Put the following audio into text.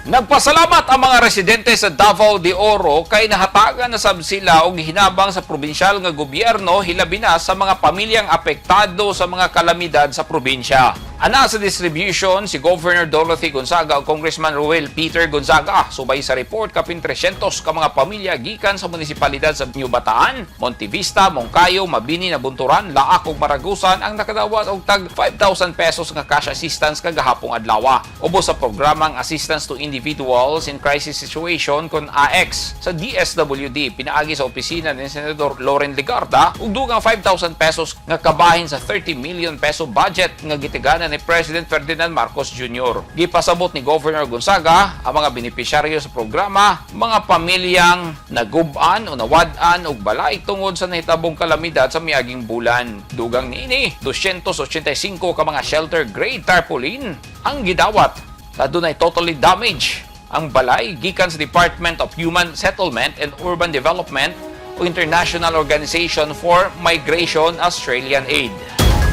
Nagpasalamat ang mga residente sa Davao de Oro kay nahatagan na sab sila og hinabang sa probinsyal nga gobyerno hilabi na sa mga pamilyang apektado sa mga kalamidad sa probinsya. Ana sa distribution si Governor Dorothy Gonzaga o Congressman Ruel Peter Gonzaga subay sa report kapin 300 ka mga pamilya gikan sa munisipalidad sa New Bataan, Montevista, Moncayo, Mabini, Nabunturan, Laak ug Maragusan ang nakadawat og tag 5,000 pesos nga cash assistance kagahapong adlaw. Ubos sa programang Assistance to Individuals in Crisis Situation kon AX sa DSWD pinaagi sa opisina ni Senador Loren Legarda ug dugang 5,000 pesos nga kabahin sa 30 million peso budget nga gitiganan ni President Ferdinand Marcos Jr. Gipasabot ni Governor Gonzaga ang mga benepisyaryo sa programa, mga pamilyang nagub-an o nawad-an og balay tungod sa nahitabong kalamidad sa miaging bulan. Dugang niini 285 ka mga shelter grade tarpaulin ang gidawat. Adunay totally damage ang balay gikan sa Department of Human Settlement and Urban Development o International Organization for Migration Australian Aid.